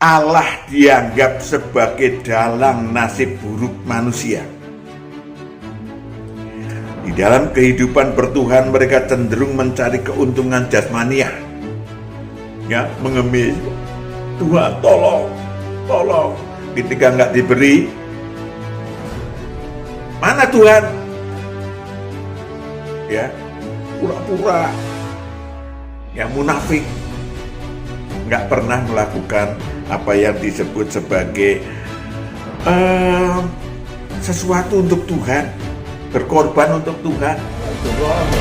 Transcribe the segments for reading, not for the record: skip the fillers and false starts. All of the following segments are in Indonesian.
Allah dianggap sebagai dalang nasib buruk manusia. Di dalam kehidupan bertuhan mereka cenderung mencari keuntungan jasmaniah, ya, mengemis. Tuhan tolong. Ketika nggak diberi, mana Tuhan? Ya, pura-pura, ya, munafik, nggak pernah melakukan apa yang disebut sebagai sesuatu untuk Tuhan, berkorban untuk Tuhan.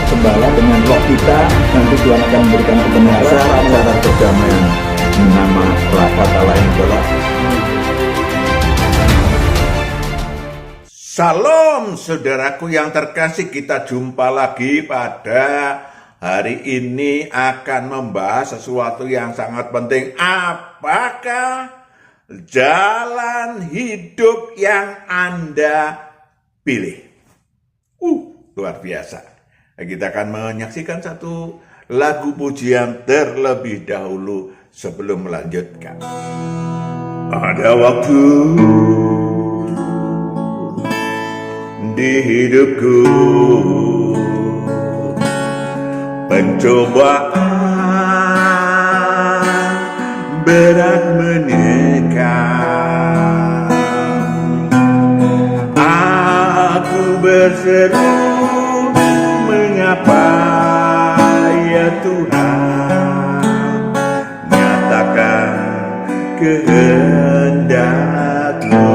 Gembala dengan roh kita, nanti Tuhan akan memberikan kebenaran, cara perdamaian, nama kata lain adalah Salam saudaraku yang terkasih, kita jumpa lagi pada hari ini akan membahas sesuatu yang sangat penting. Apakah jalan hidup yang Anda pilih? Luar biasa. Kita akan menyaksikan satu lagu pujian terlebih dahulu sebelum melanjutkan. Ada waktu di hidupku, pencobaan berat menekan. Aku berseru, mengapa ya Tuhan, nyatakan kehendak-Mu.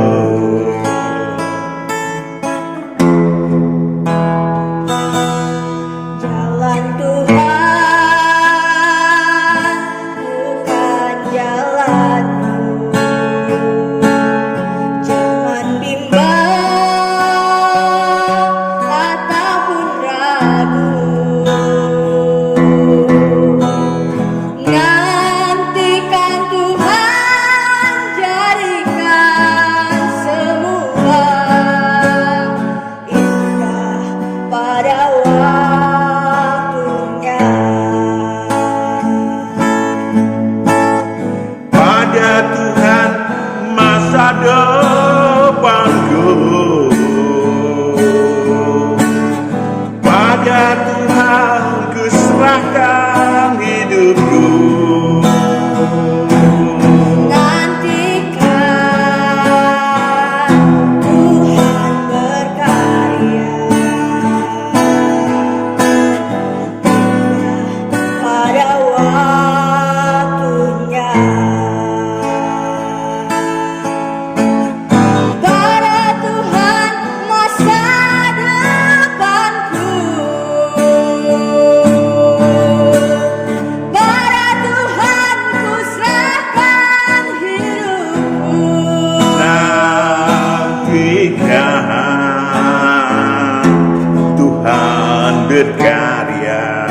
Berkarya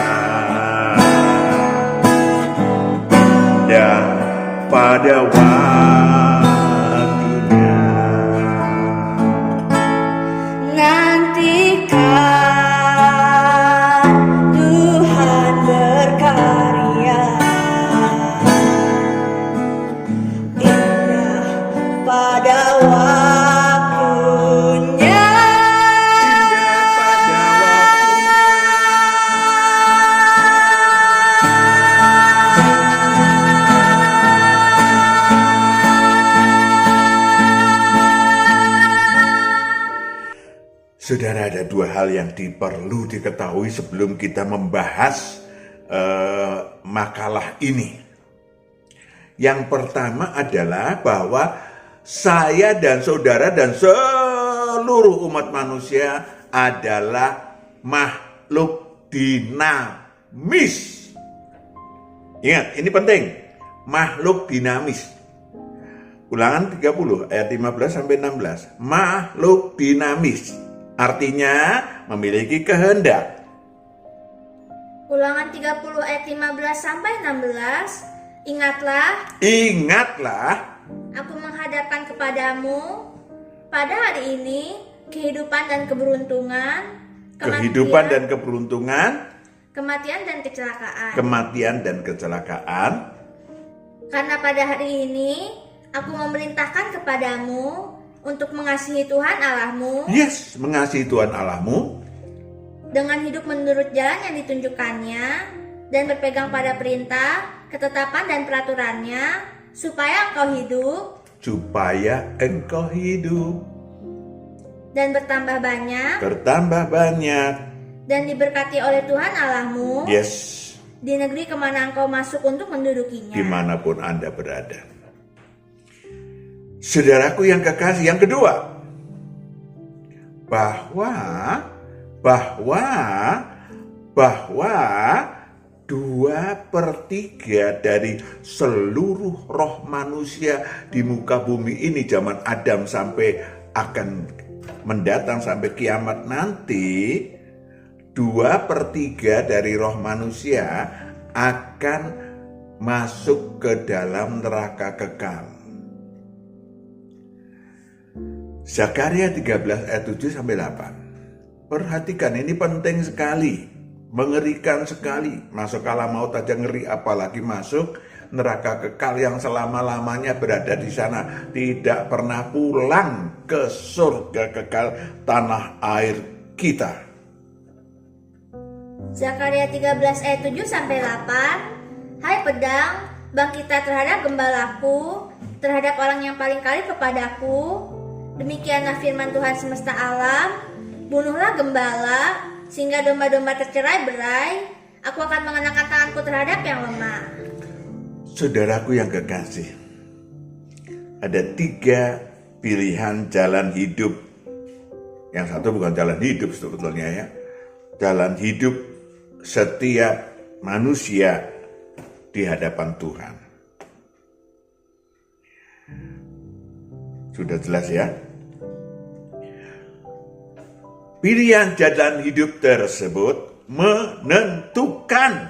dan pada waktunya nantikan Tuhan berkarya, indah pada waktunya. Saudara, ada dua hal yang perlu diketahui sebelum kita membahas makalah ini. Yang pertama adalah bahwa saya dan saudara dan seluruh umat manusia adalah makhluk dinamis. Ingat, ini penting. Makhluk dinamis. Ulangan 30 ayat 15 sampai 16. Makhluk dinamis. Artinya memiliki kehendak. Ulangan 30 ayat 15 sampai 16. Ingatlah, aku menghadapkan kepadamu pada hari ini kehidupan dan keberuntungan, kematian dan kecelakaan. Karena pada hari ini aku memerintahkan kepadamu untuk mengasihi Tuhan Allahmu Yes, mengasihi Tuhan Allahmu dengan hidup menurut jalan yang ditunjukkannya dan berpegang pada perintah, ketetapan dan peraturannya supaya engkau hidup dan bertambah banyak dan diberkati oleh Tuhan Allahmu Yes, di negeri kemana engkau masuk untuk mendudukinya. dimanapun Anda berada. Saudaraku yang kekasih, yang kedua, bahwa 2/3 dari seluruh roh manusia di muka bumi ini zaman Adam sampai akan mendatang sampai kiamat nanti, 2/3 dari roh manusia akan masuk ke dalam neraka kekal. Zakaria 13 ayat 7-8. Perhatikan, ini penting sekali, mengerikan sekali. Masuk alam maut aja ngeri, apalagi masuk neraka kekal yang selama-lamanya berada di sana, tidak pernah pulang ke surga kekal tanah air kita. Zakaria 13 ayat 7-8. Hai pedang, bangkitlah terhadap gembalaku, terhadap orang yang paling kali kepadaku. Demikianlah firman Tuhan semesta alam, bunuhlah gembala, sehingga domba-domba tercerai-berai. Aku akan mengenakan tanganku terhadap yang lemah. Saudaraku yang kekasih, ada 3 pilihan jalan hidup. Yang satu bukan jalan hidup sebetulnya ya. Jalan hidup setiap manusia di hadapan Tuhan. Sudah jelas ya? Pilihan jalan hidup tersebut menentukan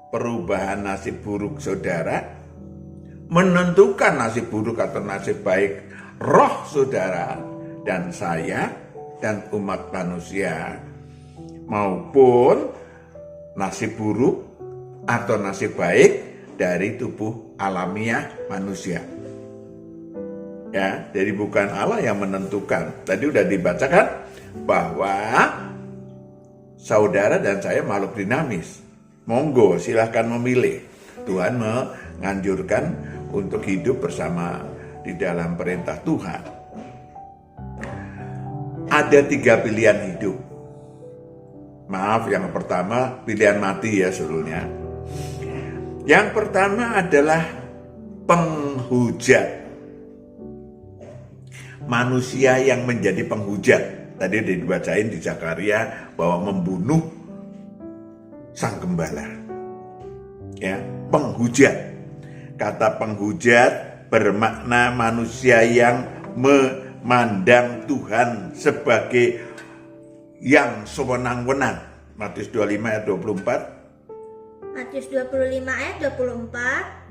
perubahan nasib buruk saudara, menentukan nasib buruk atau nasib baik roh saudara dan saya dan umat manusia, maupun nasib buruk atau nasib baik dari tubuh alamiah manusia. Ya, jadi bukan Allah yang menentukan. Tadi udah dibacakan bahwa saudara dan saya makhluk dinamis. Monggo silahkan memilih. Tuhan menganjurkan untuk hidup bersama di dalam perintah Tuhan. Ada 3 pilihan hidup. Maaf, yang pertama pilihan mati ya sebetulnya. Yang pertama adalah penghujat. Manusia yang menjadi penghujat. Tadi dibacain di Zakaria bahwa membunuh sang gembala. Ya, penghujat. Kata penghujat bermakna manusia yang memandang Tuhan sebagai yang sewenang-wenang. Matius 25 ayat 24. Matius 25 ayat 24.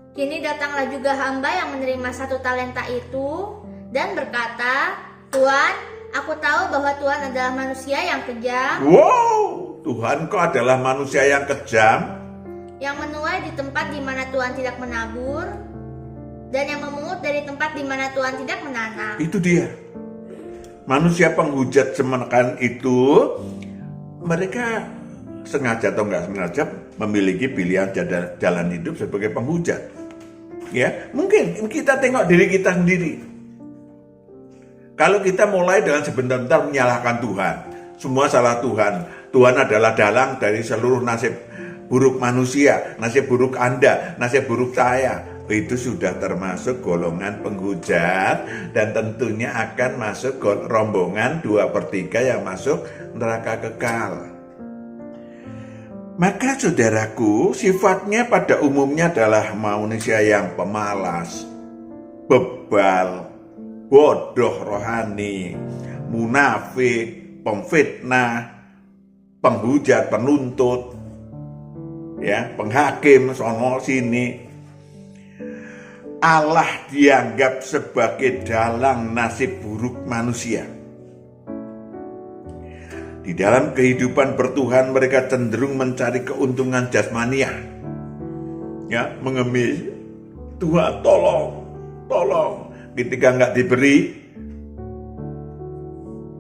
Kini datanglah juga hamba yang menerima 1 talenta itu dan berkata, Tuhan, aku tahu bahwa Tuhan adalah manusia yang kejam. Wow, Tuhan kok adalah manusia yang kejam, yang menuai di tempat di mana Tuhan tidak menabur, dan yang memungut dari tempat di mana Tuhan tidak menanam. Itu dia. Manusia penghujat semenakan itu, mereka sengaja atau nggak sengaja memiliki pilihan jalan hidup sebagai penghujat. Ya, mungkin kita tengok diri kita sendiri. Kalau kita mulai dengan sebentar-bentar menyalahkan Tuhan, semua salah Tuhan. Tuhan adalah dalang dari seluruh nasib buruk manusia, nasib buruk Anda, nasib buruk saya. Itu sudah termasuk golongan penghujat dan tentunya akan masuk rombongan 2/3 yang masuk neraka kekal. Maka saudaraku, sifatnya pada umumnya adalah manusia yang pemalas, bebal, bodoh rohani, munafik, pemfitnah, penghujat, penuntut, ya, penghakim sono sini. Allah dianggap sebagai dalang nasib buruk manusia. Di dalam kehidupan bertuhan mereka cenderung mencari keuntungan jasmaniah. ya, mengemis, Tuhan tolong. Ketika nggak diberi,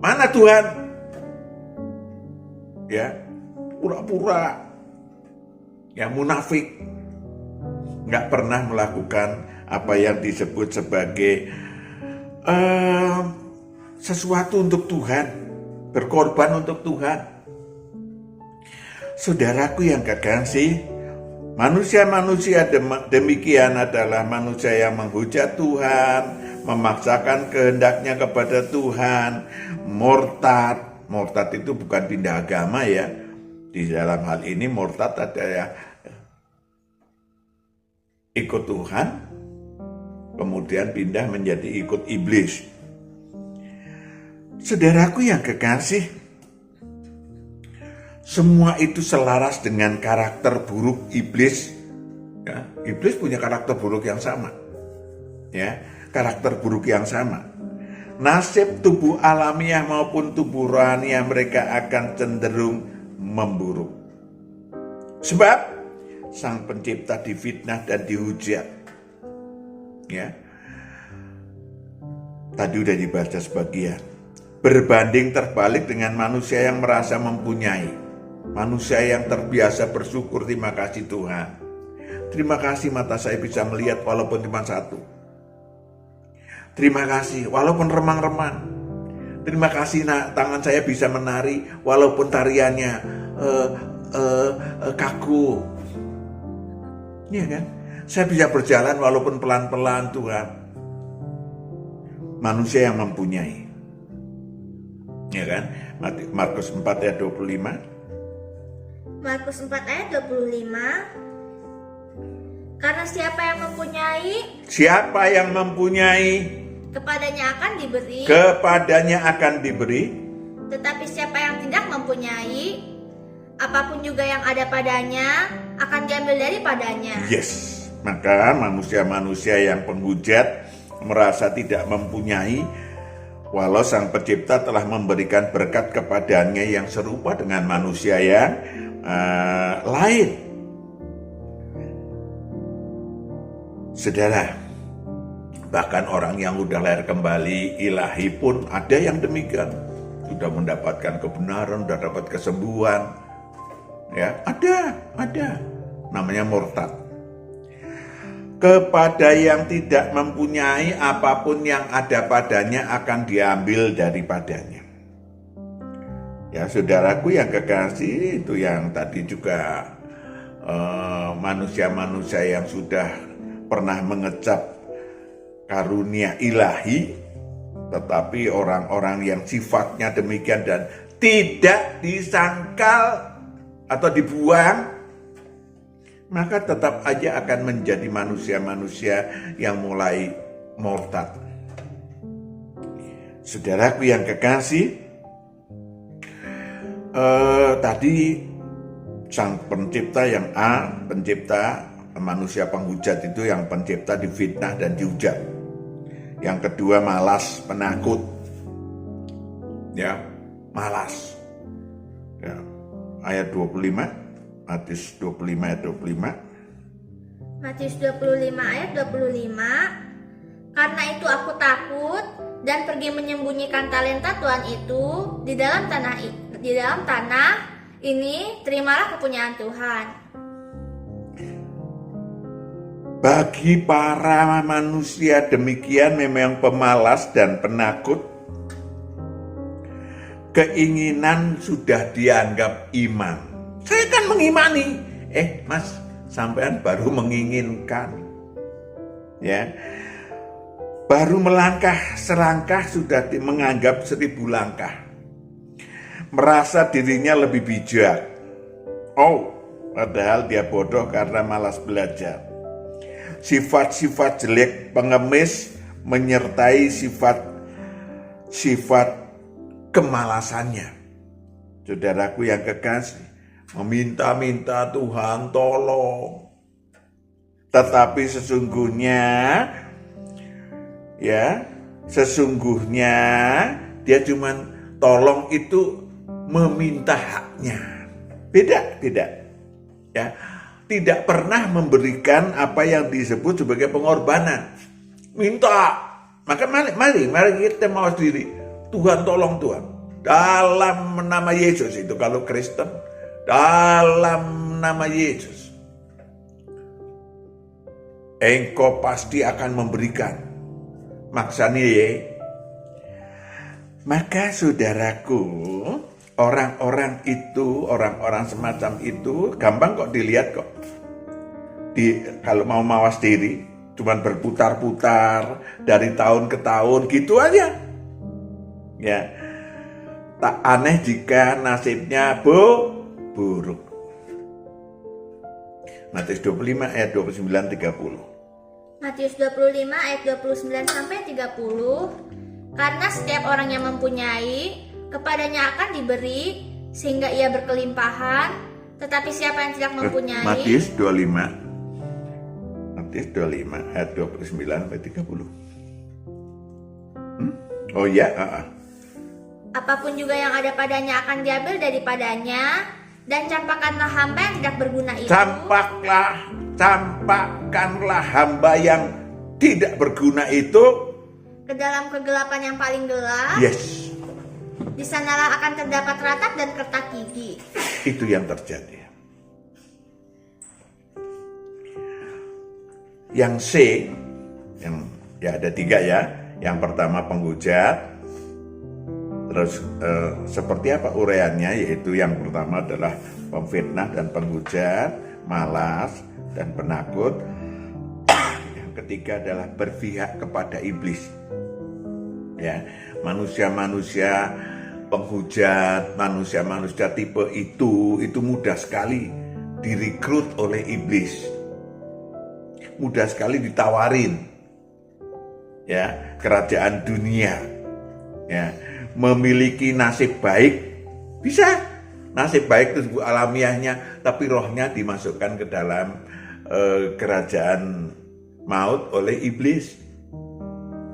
mana Tuhan? Ya, pura-pura, ya munafik, nggak pernah melakukan apa yang disebut sebagai sesuatu untuk Tuhan, berkorban untuk Tuhan. Saudaraku yang kekasih, manusia-manusia demikian adalah manusia yang menghujat Tuhan, memaksakan kehendaknya kepada Tuhan, murtad. Murtad itu bukan pindah agama ya. Di dalam hal ini murtad adalah ikut Tuhan, kemudian pindah menjadi ikut iblis. Saudaraku yang kekasih, semua itu selaras dengan karakter buruk iblis. Ya, iblis punya karakter buruk yang sama. Ya, karakter buruk yang sama. Nasib tubuh alamiah maupun tubuh rohaniah mereka akan cenderung memburuk. Sebab Sang Pencipta difitnah dan dihujat. Ya. Tadi udah dibaca sebagian. Berbanding terbalik dengan manusia yang merasa mempunyai. Manusia yang terbiasa bersyukur, terima kasih Tuhan. Terima kasih mata saya bisa melihat walaupun cuma satu. Terima kasih walaupun remang-remang. Terima kasih tangan saya bisa menari walaupun tariannya kaku. Iya kan? Saya bisa berjalan walaupun pelan-pelan Tuhan. Manusia yang mempunyai. Ya kan? Markus 4 ayat 25. Markus 4 ayat 25. Karena siapa yang mempunyai, kepadanya akan diberi. Tetapi siapa yang tidak mempunyai, apapun juga yang ada padanya akan diambil daripadanya. Yes, maka manusia-manusia yang penghujat merasa tidak mempunyai, walau Sang Pencipta telah memberikan berkat kepadanya yang serupa dengan manusia yang lain. Saudara, bahkan orang yang udah lahir kembali ilahi pun ada yang demikian. Sudah mendapatkan kebenaran, sudah dapat kesembuhan. Ya, ada. Namanya murtad. Kepada yang tidak mempunyai, apapun yang ada padanya akan diambil daripadanya. Ya, saudaraku yang kekasih, itu yang tadi juga manusia-manusia yang sudah pernah mengecap karunia ilahi, tetapi orang-orang yang sifatnya demikian dan tidak disangkal atau dibuang, maka tetap aja akan menjadi manusia-manusia yang mulai murtad. Saudaraku yang kekasih, tadi Sang Pencipta yang pencipta, manusia penghujat itu yang pencipta difitnah dan dihujat. Yang kedua malas, penakut. Ya, malas. Ya, ayat 25, Matius 25 ayat 25. Matius 25 ayat 25. Karena itu aku takut dan pergi menyembunyikan talenta Tuhan itu di dalam tanah ini, terimalah kepunyaan Tuhan. Bagi para manusia demikian memang pemalas dan penakut, keinginan sudah dianggap iman. Saya kan mengimani. Mas, sampean baru menginginkan. Ya. Baru melangkah selangkah sudah menganggap 1000 langkah. Merasa dirinya lebih bijak. Padahal dia bodoh karena malas belajar. Sifat-sifat jelek pengemis menyertai sifat kemalasannya. Saudaraku yang kekasih, meminta-minta Tuhan tolong. Tetapi sesungguhnya dia cuman tolong itu meminta haknya. Beda. Ya. tidak pernah memberikan apa yang disebut sebagai pengorbanan. Minta. Maka mari kita mau sendiri. Tuhan tolong Tuhan. Dalam nama Yesus itu kalau Kristen. Dalam nama Yesus. Engkau pasti akan memberikan. Maksudnya ya. Maka saudaraku, orang-orang semacam itu gampang kok dilihat kok. Kalau mau mawas diri, cuman berputar-putar dari tahun ke tahun gitu aja. Ya, tak aneh jika nasibnya buruk. Matius 25 ayat 29-30. Matius 25 ayat 29 sampai 30. Karena setiap orang yang mempunyai, kepadanya akan diberi sehingga ia berkelimpahan, tetapi siapa yang tidak mempunyai. Matius 25 ayat 29 sampai 30. Oh ya, Apapun juga yang ada padanya akan diambil daripadanya, dan campakkanlah hamba yang tidak berguna itu. Campakkanlah hamba yang tidak berguna itu ke dalam kegelapan yang paling gelap. Yes. Di sanalah akan terdapat ratap dan kertak gigi. Itu yang terjadi. Yang C, yang ya ada 3 ya. Yang pertama penghujat. Terus seperti apa uraiannya? Yaitu yang pertama adalah pemfitnah dan penghujat, malas dan penakut. Yang ketiga adalah berpihak kepada iblis. Ya, manusia-manusia penghujat, manusia-manusia tipe itu mudah sekali direkrut oleh iblis. Mudah sekali ditawarin. Ya, kerajaan dunia. Ya, memiliki nasib baik bisa. Nasib baik itu alamiahnya, tapi rohnya dimasukkan ke dalam kerajaan maut oleh iblis.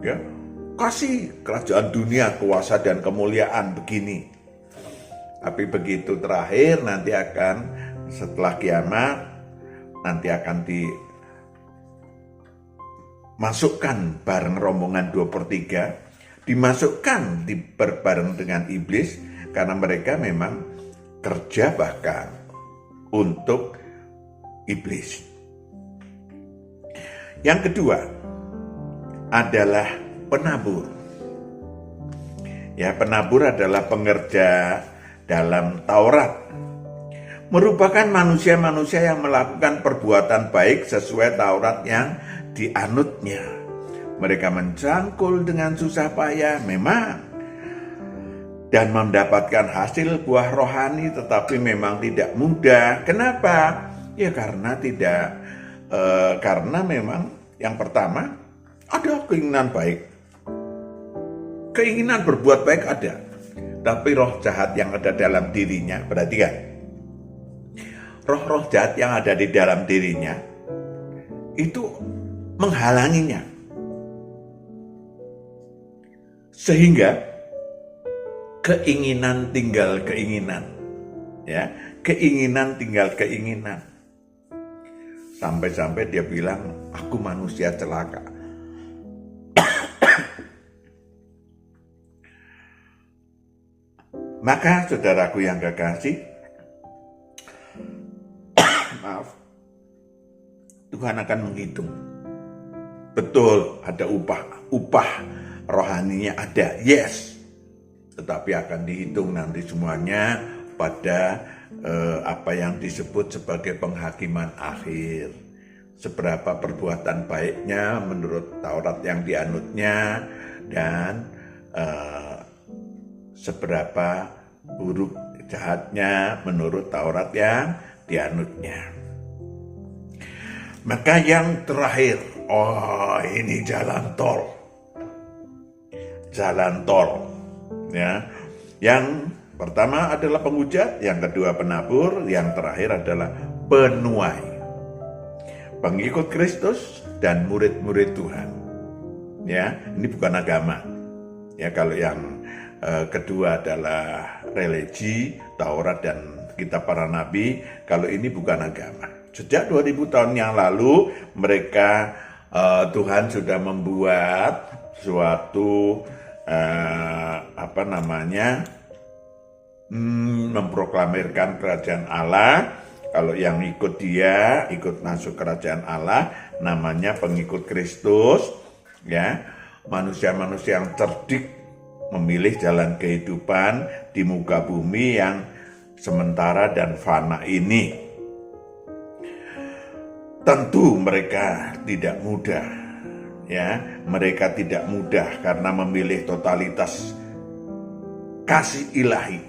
Ya, kasih kerajaan dunia, kuasa dan kemuliaan begini. Tapi begitu terakhir nanti akan setelah kiamat nanti akan dimasukkan bareng rombongan 2/3, dimasukkan berbareng dengan iblis karena mereka memang kerja bahkan untuk iblis. Yang kedua adalah penabur. Ya, penabur adalah pengerja dalam Taurat. Merupakan manusia-manusia yang melakukan perbuatan baik sesuai Taurat yang dianutnya. Mereka mencangkul dengan susah payah memang dan mendapatkan hasil buah rohani, tetapi memang tidak mudah. Kenapa? Ya karena memang yang pertama ada keinginan baik. Keinginan berbuat baik ada. Tapi roh jahat yang ada dalam dirinya, perhatikan. Roh-roh jahat yang ada di dalam dirinya itu menghalanginya. Sehingga keinginan tinggal keinginan. Ya, keinginan tinggal keinginan. Sampai-sampai dia bilang, aku manusia celaka. Maka saudaraku yang kekasih, maaf, Tuhan akan menghitung. Betul, ada upah rohaninya ada, yes. Tetapi akan dihitung nanti semuanya pada apa yang disebut sebagai penghakiman akhir. Seberapa perbuatan baiknya menurut Taurat yang dianutnya dan seberapa buruk jahatnya menurut Taurat yang dianutnya. Maka yang terakhir, ini jalan tol. Jalan tol. Ya. Yang pertama adalah penghujat, yang kedua penabur, yang terakhir adalah penuai. Pengikut Kristus dan murid-murid Tuhan. Ya, ini bukan agama. Ya, kalau yang kedua adalah religi, Taurat dan kitab para nabi. Kalau ini bukan agama. Sejak 2000 tahun yang lalu mereka Tuhan sudah membuat suatu memproklamirkan kerajaan Allah. Kalau yang ikut dia, ikut masuk kerajaan Allah, namanya pengikut Kristus, ya. Manusia-manusia yang cerdik memilih jalan kehidupan di muka bumi yang sementara dan fana ini. Tentu mereka tidak mudah, ya. Mereka tidak mudah karena memilih totalitas kasih ilahi.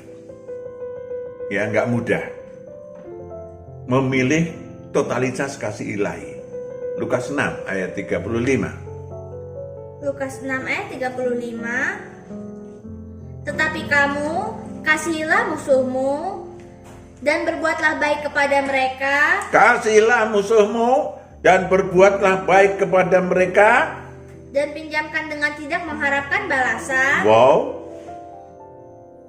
Ya, nggak mudah memilih totalitas kasih ilahi. Lukas 6 ayat 35. Lukas 6 ayat 35. Tetapi kamu kasihilah musuhmu dan berbuatlah baik kepada mereka. Kasihilah musuhmu dan berbuatlah baik kepada mereka. Dan pinjamkan dengan tidak mengharapkan balasan. Wow.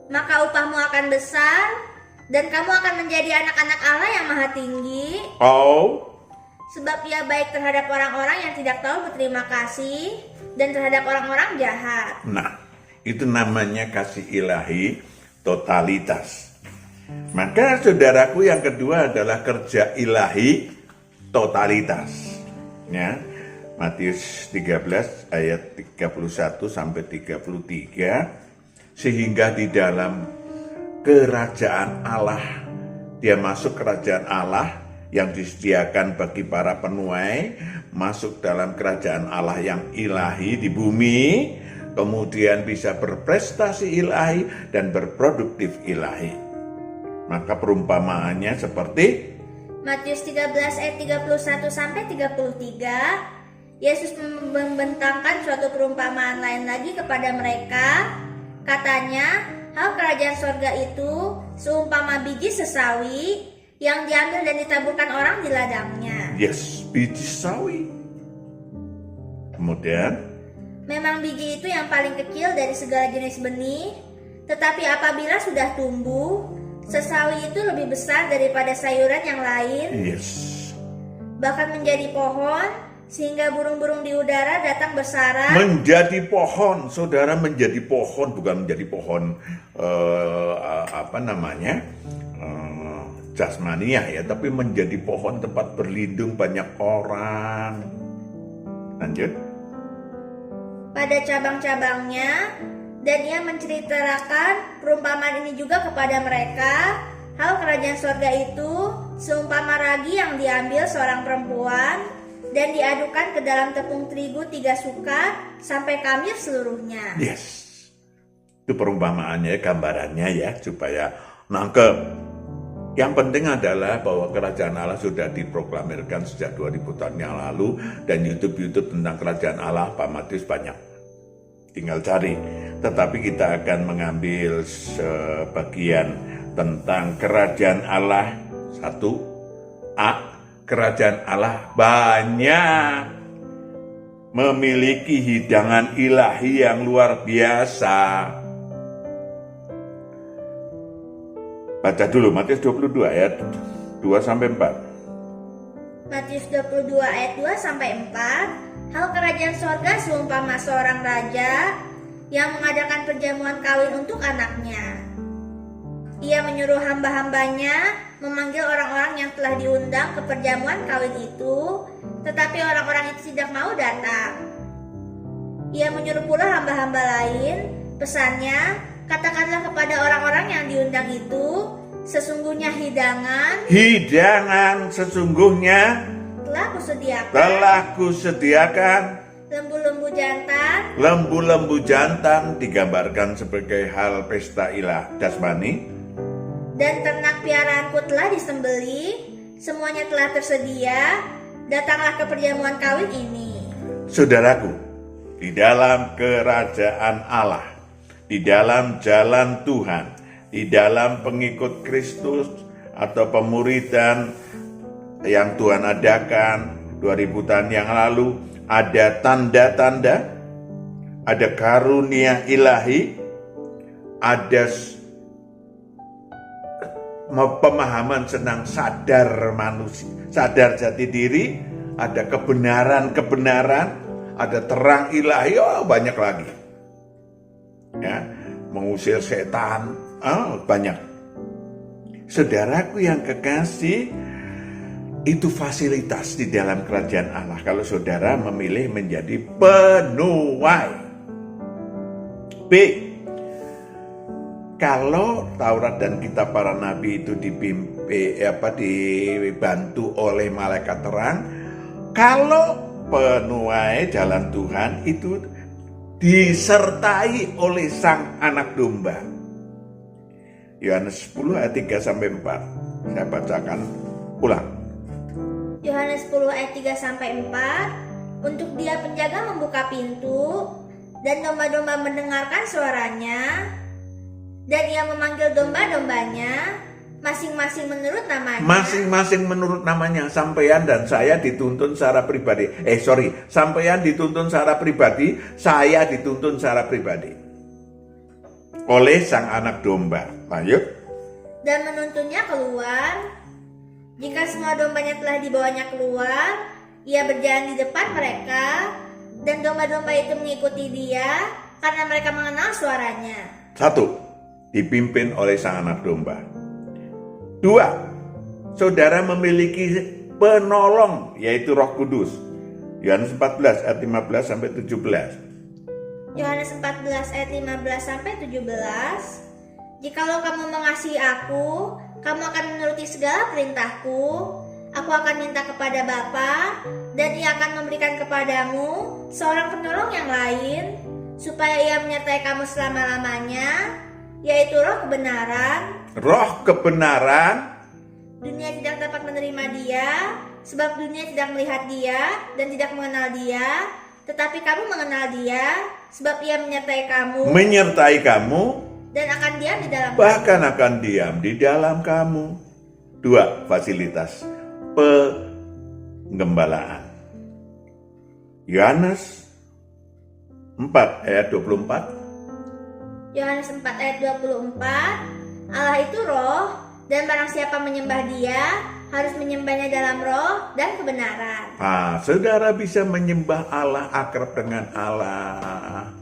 Maka upahmu akan besar dan kamu akan menjadi anak-anak Allah yang maha tinggi. Oh. Sebab ia baik terhadap orang-orang yang tidak tahu berterima kasih dan terhadap orang-orang jahat. Nah, itu namanya kasih ilahi totalitas. Maka saudaraku, yang kedua adalah kerja ilahi totalitas. Ya. Matius 13 ayat 31 sampai 33. Sehingga di dalam kerajaan Allah, dia masuk kerajaan Allah yang disediakan bagi para penuai, masuk dalam kerajaan Allah yang ilahi di bumi, kemudian bisa berprestasi ilahi dan berproduktif ilahi. Maka perumpamaannya seperti Matius 13 ayat 31 sampai 33. Yesus membentangkan suatu perumpamaan lain lagi kepada mereka. Katanya, hal kerajaan sorga itu seumpama biji sesawi yang diambil dan ditaburkan orang di ladangnya. yes, biji sawi. Kemudian Memang biji itu yang paling kecil dari segala jenis benih, tetapi apabila sudah tumbuh, sesawi itu lebih besar daripada sayuran yang lain, yes, bahkan menjadi pohon, sehingga burung-burung di udara datang bersarang. menjadi pohon, saudara, menjadi pohon, bukan menjadi pohon jasmaniah ya, tapi menjadi pohon tempat berlindung banyak orang. Lanjut. Pada cabang-cabangnya, dan ia menceritakan perumpamaan ini juga kepada mereka. Hal kerajaan sorga itu seumpama ragi yang diambil seorang perempuan dan diadukan ke dalam tepung terigu 3 sukat sampai kamir seluruhnya. Yes, itu perumpamaannya, gambarannya ya, supaya nangkep. Yang penting adalah bahwa kerajaan Allah sudah diproklamirkan sejak 2000 tahun yang lalu, dan YouTube tentang kerajaan Allah Pak Matius banyak. Tinggal cari. Tetapi kita akan mengambil sebagian tentang kerajaan Allah. 1A, kerajaan Allah banyak memiliki hidangan ilahi yang luar biasa. Baca dulu Matius 22 ayat 2 sampai 4. Matius 22 ayat 2 sampai 4. Hal kerajaan sorga seumpama seorang raja yang mengadakan perjamuan kawin untuk anaknya. Ia menyuruh hamba-hambanya memanggil orang-orang yang telah diundang ke perjamuan kawin itu, tetapi orang-orang itu tidak mau datang. Ia menyuruh pula hamba-hamba lain, pesannya, katakanlah kepada orang-orang yang diundang itu, sesungguhnya hidangan sesungguhnya telah kusediakan lembu-lembu jantan digambarkan sebagai hal pesta ilah jasmani, dan ternak piaraanku telah disembelih, semuanya telah tersedia, datanglah ke perjamuan kawin ini. Saudaraku, di dalam kerajaan Allah, di dalam jalan Tuhan, di dalam pengikut Kristus atau pemuridan yang Tuhan adakan 2000 tahun yang lalu, ada tanda-tanda, ada karunia ilahi, ada pemahaman senang sadar manusia, sadar jati diri, ada kebenaran, ada terang ilahi, banyak lagi. Ya, mengusir setan, banyak. Saudaraku yang kekasih, itu fasilitas di dalam kerajaan Allah kalau saudara memilih menjadi penuai. B. Kalau Taurat dan Kitab para Nabi itu dibantu oleh malaikat terang, kalau penuai jalan Tuhan itu disertai oleh Sang Anak Domba. Yohanes 10 ayat 3-4. Saya bacakan ulang. Yohanes 10 ayat 3-4. Untuk Dia penjaga membuka pintu, dan domba-domba mendengarkan suaranya, dan Ia memanggil domba-dombanya masing-masing menurut namanya. Masing-masing menurut namanya. Sampean dan saya dituntun secara pribadi. Sampean dituntun secara pribadi, saya dituntun secara pribadi oleh Sang Anak Domba. Lanjut. Dan menuntunnya keluar. Jika semua dombanya telah dibawanya keluar, Ia berjalan di depan mereka, dan domba-domba itu mengikuti Dia karena mereka mengenal suaranya. 1. Dipimpin oleh Sang Anak Domba. 2. Saudara memiliki penolong, yaitu Roh Kudus. Yohanes 14 ayat 15-17. Yohanes 14 ayat 15-17. Jikalau kamu mengasihi Aku, kamu akan menuruti segala perintahku. Aku akan minta kepada Bapa, dan Ia akan memberikan kepadamu seorang penolong yang lain, supaya Ia menyertai kamu selama-lamanya, yaitu Roh kebenaran. Roh kebenaran. Dunia tidak dapat menerima Dia, sebab dunia tidak melihat Dia dan tidak mengenal Dia. Tetapi kamu mengenal Dia, sebab Ia menyertai kamu, dan akan diam di dalam bahkan kamu. Akan diam di dalam kamu. 2. Fasilitas penggembalaan. Yohanes 4 ayat 24. Yohanes 4 ayat 24. Allah itu roh, dan barang siapa menyembah Dia harus menyembahnya dalam roh dan kebenaran. Saudara bisa menyembah Allah, akrab dengan Allah.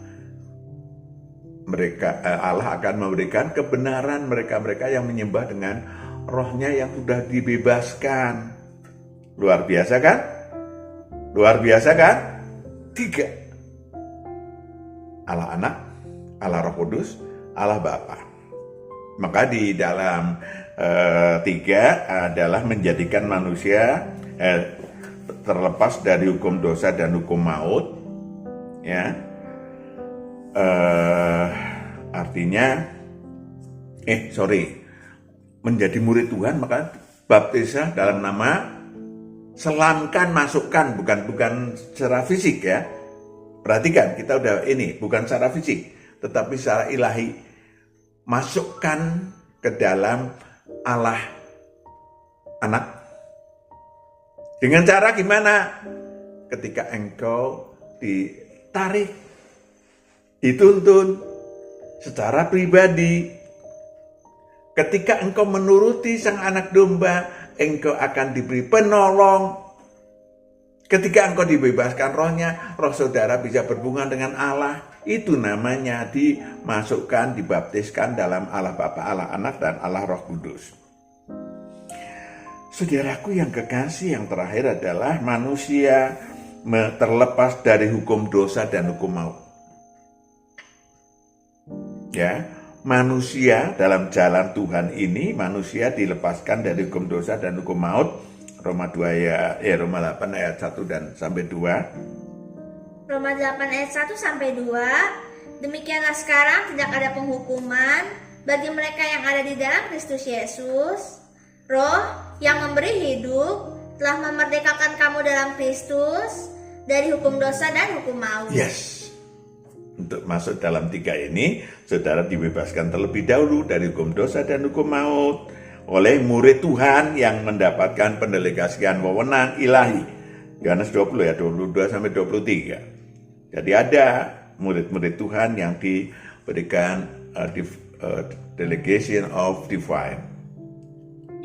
Allah akan memberikan kebenaran mereka-mereka yang menyembah dengan rohnya yang sudah dibebaskan. Luar biasa kan? Luar biasa kan? 3. Allah Anak, Allah Roh Kudus, Allah Bapa. Maka di dalam 3 adalah menjadikan manusia terlepas dari hukum dosa dan hukum maut. Ya. Artinya menjadi murid Tuhan, maka baptisnya dalam nama, selamkan, masukkan, bukan secara fisik ya. Perhatikan, kita udah bukan secara fisik, tetapi secara ilahi. Masukkan ke dalam Allah Anak. Dengan cara gimana? Ketika engkau ditarik, dituntun secara pribadi. Ketika engkau menuruti Sang Anak Domba, engkau akan diberi penolong. Ketika engkau dibebaskan rohnya, roh saudara bisa berhubungan dengan Allah. Itu namanya dimasukkan, dibaptiskan dalam Allah Bapa, Allah Anak, dan Allah Roh Kudus. Saudaraku yang kekasih, yang terakhir adalah manusia terlepas dari hukum dosa dan hukum maut. Ya, manusia dalam jalan Tuhan ini, manusia dilepaskan dari hukum dosa dan hukum maut. Roma 8 ayat 1 dan sampai 2. Roma 8 ayat 1 sampai 2. Demikianlah sekarang tidak ada penghukuman bagi mereka yang ada di dalam Kristus Yesus. Roh yang memberi hidup telah memerdekakan kamu dalam Kristus dari hukum dosa dan hukum maut. Yes. Untuk masuk dalam 3 ini, saudara dibebaskan terlebih dahulu dari hukum dosa dan hukum maut oleh murid Tuhan yang mendapatkan pendelegasian wewenang ilahi. Yohanes 20 ya 22 sampai 23. Jadi ada murid-murid Tuhan yang diberikan delegation of divine.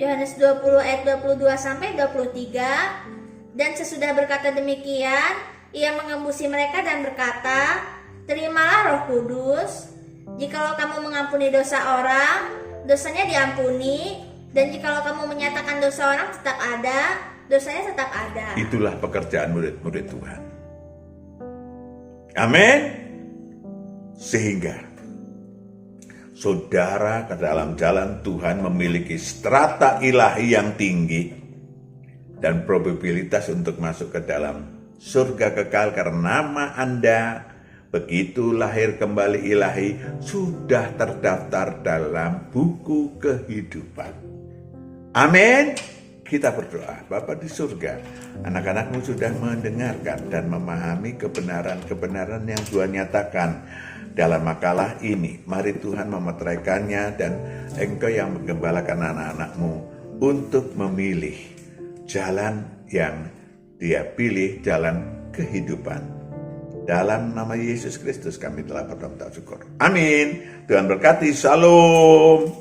Yohanes 20 ayat 22 sampai 23. Dan sesudah berkata demikian, ia mengembusi mereka dan berkata, terimalah Roh Kudus. Jikalau kamu mengampuni dosa orang, dosanya diampuni, dan jikalau kamu menyatakan dosa orang tetap ada, dosanya tetap ada. Itulah pekerjaan murid-murid Tuhan. Amin. Sehingga saudara ke dalam jalan Tuhan memiliki strata ilahi yang tinggi dan probabilitas untuk masuk ke dalam surga kekal karena nama Anda begitu lahir kembali ilahi sudah terdaftar dalam buku kehidupan. Amin. Kita berdoa, Bapa di surga, anak-anakmu sudah mendengarkan dan memahami kebenaran-kebenaran yang Tuhan nyatakan dalam makalah ini. Mari Tuhan memeteraikannya dan Engkau yang menggembalakan anak-anakmu untuk memilih jalan yang Dia pilih, jalan kehidupan. Dalam nama Yesus Kristus kami telah berdoa syukur. Amin. Tuhan berkati. Shalom.